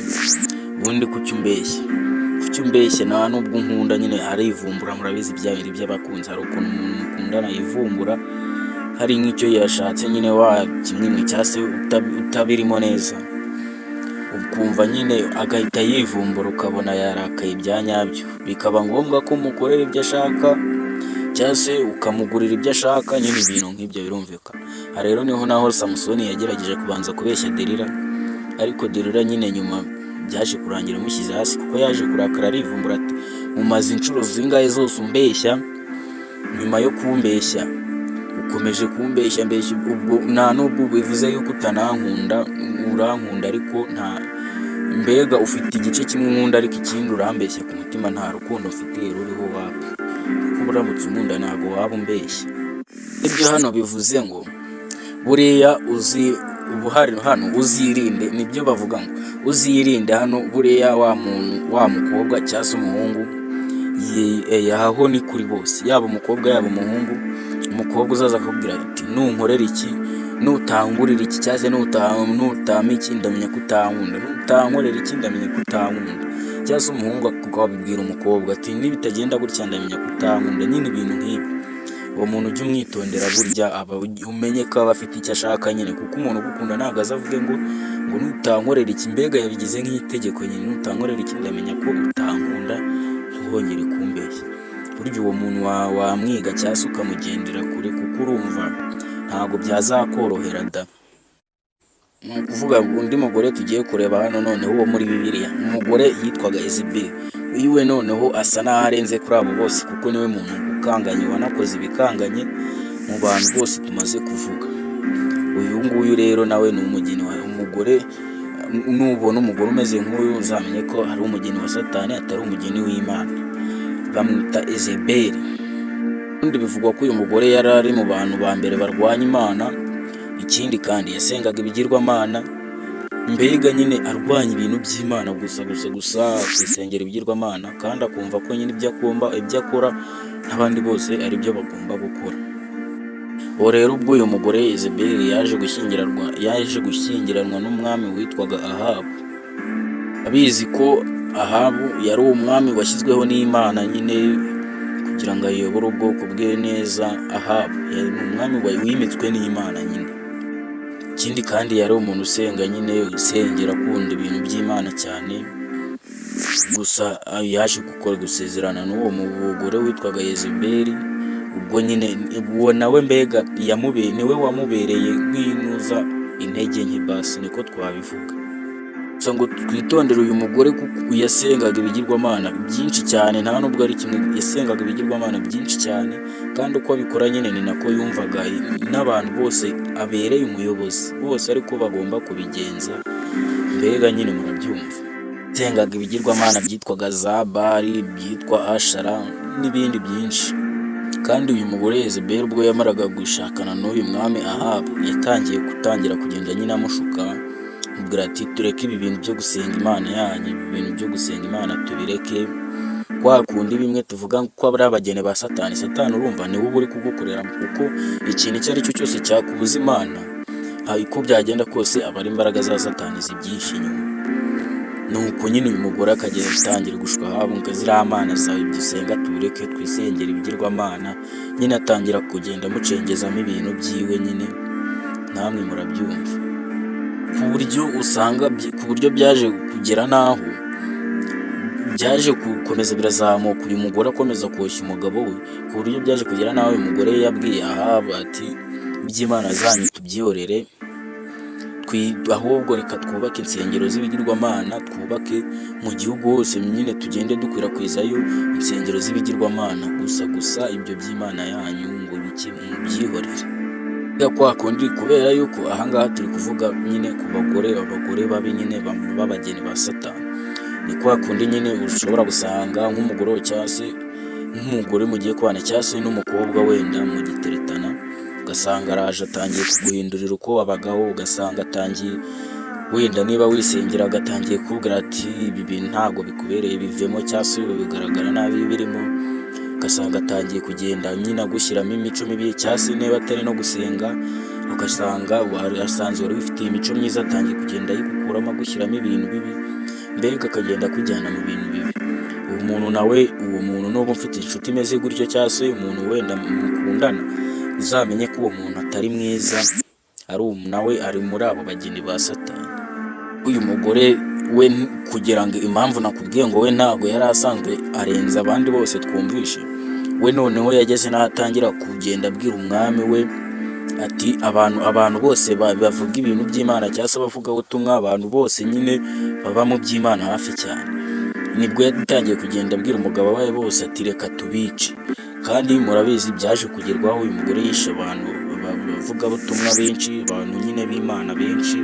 ubundi kuki umbeshya nta nubwo nkunda nyine arivumbura. Murabizi bya biri by'abakunzi, hari ukuntu umuntu mukundana yivumbura, hari nk'icyo yashatse nyine wakimwimwe cyangwa se utabirimo neza, ukumva nyine agahita yivumbura, ukabona yarakaye ibya nyabyo, bikaba ngombwa ko umukorera ibyo ashaka cyangwa se ukamugurira ibyo ashaka, nyine ibintu nk'ibyo birumvikana. Aha rero niho naho Samusoni yagerageje kubanza kubeshya Delila, ariko Delila nyine nyuma byaje kurangira amushyize hasi, kuko yaje kurakara arivumbura ati mumaze inshuro zingahe zose umbeshya, nyuma yo kumbeshya ukomeje kumbeshya ubwo nta nubwo bivuze yuko utanankunda, urankunda ariko nta mbega ufite igice kimwe nkunda ariko ikindi urambeshya ku mutima, nta rukundo ufitiye ruriho wapi, kuko uramutse unkunda ntabwo waba umbeshya. Ibyo hano bivuze ngo buriya uzi ubuhari hano uzirinde, nibyo bavuga ngo uzirinde hano buriya wa mukobwa cyangwa se umuhungu yaho ni kuri bose, yaba umukobwa yaba umuhungu. Umukobwa uzaza akubwira ati nunkorera iki, nutangurira iki cyangwa se nutama iki ndamenya ko utankunda, nutankorera iki ndamenya ko utankunda, cyangwa se umuhungu akabibwira umukobwa ati nibitagenda gutya ndamenya ko utankunda. Nyine ibintu nk'ibi uwo muntu ujye umwitondera, burya umenye ko aba afite icyo ashaka nyine, kuko umuntu ugukunda ntabwo azavuge ngo nutankorera iki, mbega yabigize nk'itegeko nyine, nutankorera iki ndamenya ko utankunda, ntuhongere kumbeshya. Burya uwo muntu wamwiga cyangwa se ukamugendera kure, kuko urumva ntabwo byazakorohera da. Ni ukuvuga ngo undi mugore tugiye kureba hano noneho uwo muri Bibiliya, umugore yitwaga Yezebeli. Uyu noneho asa n'aho arenze kuri abo bose, kuko niwe muntu ukanganye, wanakoze ibikanganye mu bantu bose tumaze kuvuga. Uyu nguyu rero nawe ni umugeni wa umugore. Nubona umugore umeze nk'uyu uzamenye ko ari umugeni wa Satani, atari umugeni w'Imana. Bamwita Yezebeli. Undi bivugwa ko uyu mugore yari ari mu bantu ba mbere barwanya Imana. Ikindi kandi yasengaga ibigirwamana, mbega nyine arwanya ibintu by'Imana gusa kwisengera ibigirwamana, kandi akumva ko nyine ibyo akora n'abandi bose ari byo bagomba gukora. uwo rero ubwo uyu mugore Yezebeli yaje gushyingiranwa n'umwami witwaga Ahabu, abizi ko Ahabu yari umwami washyizweho n'Imana nyine kugira ngo ayobore ubwoko bwe neza. Ahabu yari umwami wimitswe n'Imana nyine. Ikindi kandi yari umuntu usenga nyine, usengera akunda ibintu by'Imana cyane. Gusa yaje gusezerana n'uwo mugore witwaga Yezebeli, ubwo nyine uwo nawe mbega niwe wamubereye nk'inuza intege nke, basi niko twabivuga. Gusa ngo twitondere uyu mugore kuko yasengaga ibigirwamana byinshi cyane, nta nubwo ari kimwe, yasengaga ibigirwamana byinshi cyane, kandi uko abikora nyine ni nako yumvaga n'abantu bose abereye umuyobozi bose ariko bagomba kubigenza, mbega nyine murabyumva. Yasengaga ibigirwamana byitwaga za Bali, byitwa Ashara n'ibindi byinshi. Kandi uyu mugore Yezebeli ubwo yamaraga gushakana n'uyu mwami Ahabu, yatangira kugenda nyine amushuka, mubwira ati tureke ibi bintu byo gusenga Imana yanyu, ibi bintu byo gusenga Imana tubireke, kwa kundi bimwe tuvuga ko ari abageni ba Satani. Satani urumva niwe uba uri kugukorera, kuko ikintu icyo ari cyo cyose cyakubuza Imana, uko byagenda kose aba ari imbaraga za Satani zibyihishe inyuma. Nuko nyine uyu mugore akagenda atangira gushuka Ahabu ngo ziriya mana zawe ibyo usenga tubireke twisengera ibigirwamana, nyine atangira kugenda amucengezamo ibintu byiwe nyine, namwe murabyumva. Ku buryo usanga ku buryo byaje kugera n'aho byaje gukomeza birazamuka, uyu mugore akomeza koshya umugabo we, ku buryo byaje kugera n'aho uyu mugore yabwiye Ahabu ati iby'Imana zanyu tubyihorere, ahubwo reka twubake insengero z'ibigirwamana, twubake mu gihugu hose nyine tugende dukwirakwizayo insengero z'ibigirwamana, gusa ibyo by'Imana yanyu ngo mubyihorere. Kwa kundi kubera yuko ahangaha turi kuvuga nyine ku abagore babi nyine b'abageni ba Satani. Ni kwa kundi nyine ushobora gusanga nk'umugore cyangwa se nk'umugore mugiye kubana cyangwa se n'umukobwa wenda mu giteretana, ugasanga araje atangiye kuguhindurira uko wabagaho, ugasanga atangiye wenda niba wisengera agatangiye kubwira ati ibi bintu ntabwo bikubereye bivemo, cyangwa se bigaragara nabi birimo, ugasanga atangiye kugenda nyine agushyiramo imico mibi, cyangwa se niba atari no gusenga ugasanga asanzwe wari ufitiye imico myiza atangiye kugenda yigukuramo agushyiramo ibintu bibi, mbega akagenda akujyana mu bintu bibi. Uwo muntu nuba ufite inshuti imeze gutyo, cyangwa se umuntu wenda mukundana, uzamenye ko uwo muntu atari mwiza, nawe ari muri abo bageni ba Satani. Uyu mugore we kugira ngo impamvu nakubwiye ngo we ntabwo yari asanzwe arenza abandi bose twumvishe, we noneho yageze n'ahatangira kugenda abwira umwami we ati abantu bose bavuga ibintu by'Imana cyangwa se bavuga ubutumwa, abantu bose nyine baba mu by'Imana hafi cyane, nibwo yatangiye kugenda abwira umugabo we bose ati reka tubice. Kandi murabizi byaje kugerwaho, uyu mugore yishe abantu bavuga ubutumwa benshi, abantu nyine b'Imana benshi,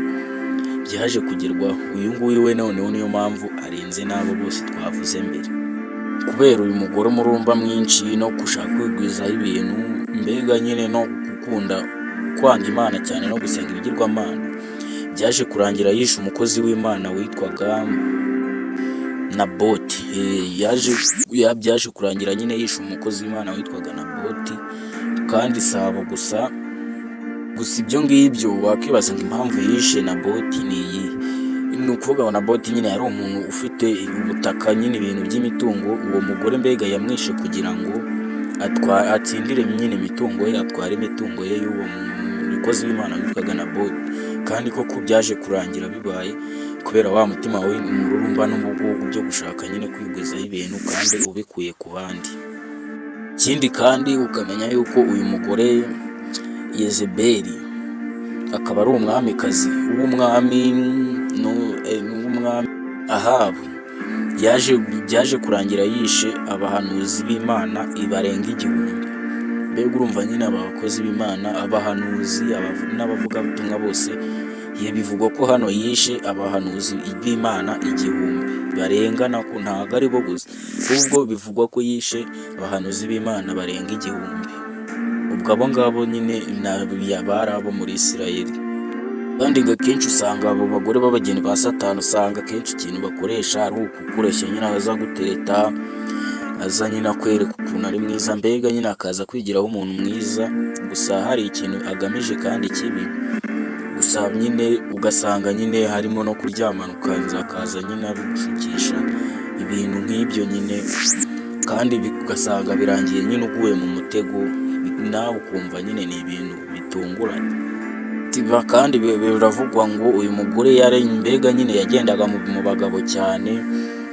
byaje kugerwaho. Uyu nguyu we noneho niyo mpamvu arenze n'abo bose twavuze mbere, kubera uyu mugore umurumba mwinshi no gushaka kwigwizaho ibintu, mbega nyine no gukunda kwanga Imana cyane no gusenga ibigirwamana, byaje kurangira yishe umukozi w'Imana witwaga Naboti. Byaje kurangira nyine yishe umukozi w'Imana witwaga Naboti. Kandi sabo gusa ibyo ngibyo wakibaza ngo impamvu yishe Naboti ni iyi. Ni ukuvuga ngo Naboti nyine yari umuntu ufite ubutaka nyine ibintu by'imitungo, uwo mugore mbega yamwishe kugira ngo atsindire nyine imitungo ye, atware imitungo ye y'uwo mukozi w'Imana witwaga Naboti. Kandi koko byaje kurangira bibaye kubera wa mutima we umururumba n'umugugu byo gushaka nyine kwigwizaho ibintu kandi ubikuye ku bandi. Ikindi kandi ukamenya yuko uyu mugore Yezebeli akaba ari umwamikazi w'umwami Ahabu, byaje kurangira yishe abahanuzi b'Imana barenga 1000. Mbega urumva nyine abakozi b'Imana, abahanuzi n'abavugabutumwa bose, bivugwa ko hano yishe abahanuzi b'Imana 1000 barenga, ntabwo ari bo gusa, ahubwo bivugwa ko yishe abahanuzi b'Imana barenga 1000. Ubwo abo ngabo nyine bari abo muri Isirayeli. Kandi akenshi usanga abo bagore b'abageni ba Satani, usanga akenshi ikintu bakoresha ari ukukureshya nyine abaza gutereta, aza nyine akwereka ukuntu ari mwiza, mbega nyine akaza kwigiraho umuntu mwiza, gusa hari ikintu agamije kandi kibi, gusa nyine ugasanga nyine harimo no kuryamana, akaza nyine abigushukisha ibintu nk'ibyo nyine, kandi ugasanga birangiye nyine uguye mu mutego, nawe ukumva nyine ni ibintu bitunguranye. Kandi biravugwa ngo uyu mugore mbega nyine yagendaga mu bagabo cyane,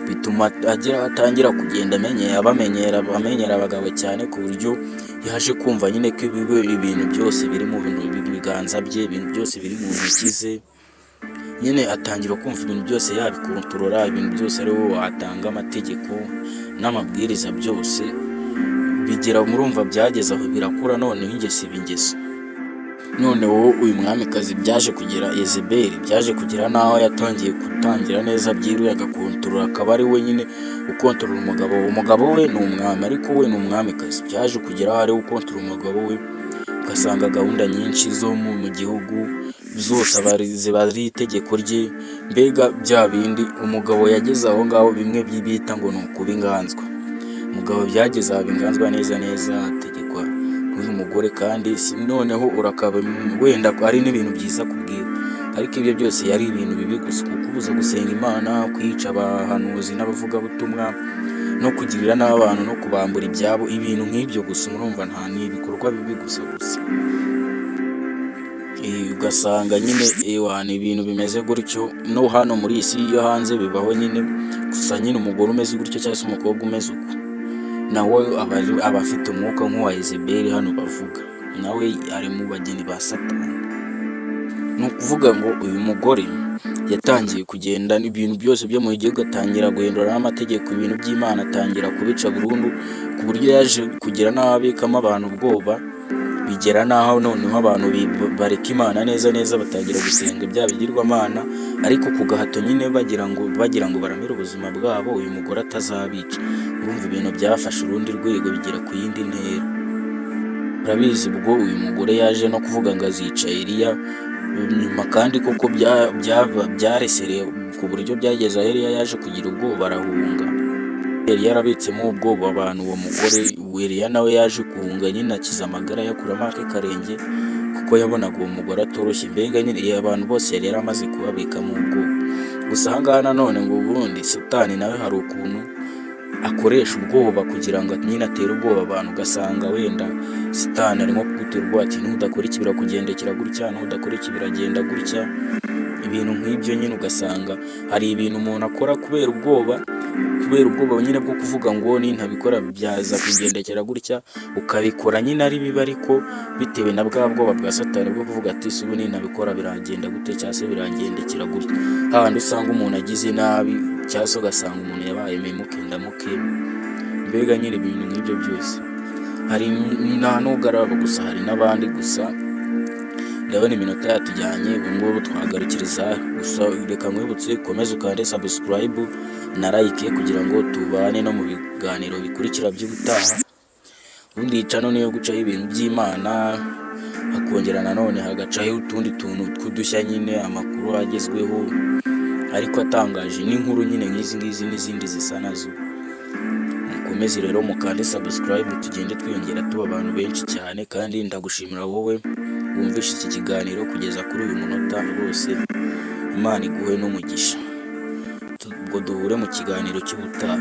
bituma atangira kugenda amenyera abagabo cyane, ku buryo yaje kumva nyine ko ibintu byose biri mu biganza bye, ibintu byose biri mu ntoki ze, nyine atangira kumva ibintu byose yabikontorora, ibintu byose ari wowe watanga amategeko n'amabwiriza byose, bigira murumva byageze aho birakura, noneho ingeso iba ingeso. Noneho uyu mwamikazi byaje kugira Yezebeli, byaje kugira naho yatangiye gutangira neza byiruye, agakontorora, akaba ari we nyine ukontorora umugabo we ni umwami, ariko we ni umwamikazi. Byaje kugira aho ari we ukontorora umugabo we, ugasanga gahunda nyinshi zo mu gihugu zose ziba ari itegeko rye, mbega bya bindi umugabo yageze aho ngaho bimwe bita ngo ni ukuba inganzwa. Umugabo byageze aho inganzwa neza ategekwa n'uyu mugore, kandi noneho urakaba wenda ari n'ibintu byiza kubwira, ariko ibyo byose yari ibintu bibi gusa, kubuza gusenga Imana, kwica abahanuzi n'abavugabutumwa, no kugirira n'abantu no kubambura ibyabo, ibintu nk'ibyo gusa. Murumva ni ibikorwa bibi gusa. Ugasanga nyine ni ibintu bimeze gutyo, no hano muri iyi si yo hanze bibaho nyine, gusa nyine umugore umeze gutyo cyangwa se umukobwa umeze uko, nawe aba afite umwuka nk'uwa Yezebeli hano bavuga, nawe ari mu bageni ba Satani. Ni ukuvuga ngo uyu mugore yatangiye kugenda ibintu byose byo mu gihugu, atangira guhindura n'amategeko, ibintu by'Imana atangira kubica burundu, ku buryo yaje kugira n'aho abikamo abantu ubwoba, bigera n'aho noneho abantu bareka Imana neza batangira gusenga bya bigirwamana, ariko ku gahato nyine bagira ngo baramire ubuzima bwabo, uyu mugore atazabica. Urumva ibintu byafashe urundi rwego, bigera ku yindi ntera. Urabizi ubwo uyu mugore yaje no kuvuga ngo azica Eliya nyuma, kandi koko byaresereye ku buryo byageze aho Eliya yaje kugira ubwoba arahunga. Eliya yarabitsemo ubwoba abantu, uwo mugore Eliya nawe yaje guhunga nyine, akiza amagara yakuramo ake karenge, kuko yabonaga uwo mugore atoroshye, mbega nyine abantu bose yari yaramaze kubabikamo ubwoba. Gusa aha ngaha nanone ngo ubundi Satani nawe hari ukuntu akoresha ubwoba kugira ngo nyine atere ubwoba abantu, ugasanga wenda Satani arimo kugutera ubwoba ati nudakora iki birakugendekera gutya, nudakora iki biragenda gutya, ibintu nk'ibyo nyine. Ugasanga hari ibintu umuntu akora kubera ubwoba nyine bwo kuvuga ngo nintabikora byaza kugendekera gutya, ukabikora nyine ari bibi, ariko bitewe na bwa bwoba bwa Satani bwo kuvuga ati ubu nintabikora biragenda gute cyangwa se biragendekera gutya. Hahandi usanga umuntu agize nabi, cyangwa se ugasanga umuntu yabaye memuke ndamuke, mbega nyine ibintu nk'ibyo byose. Hari nta n'ugaraba gusa, hari n'abandi gusa. Ndabona iminota yatujyanye, ubu ngubu twagarukiriza gusa. Reka nkwibutse komeza ukande subscribe na like kugira ngo tubane no mu biganiro bikurikira by'ubutaha. Ubundi channel niyo gucaho ibintu by'Imana, hakongera nanone hagacaho utundi tuntu tw'udushya nyine, amakuru agezweho ariko atangaje, n'inkuru nyine nk'izi n'izindi zisa nazo. Mukomeze rero mukande subscribe, tugende twiyongera tuba abantu benshi cyane, kandi ndagushimira wowe wumvishe iki kiganiro kugeza kuri uyu munota. Rwose Imana iguhe n'umugisha, ubwo duhure mu kiganiro cy'ubutaha.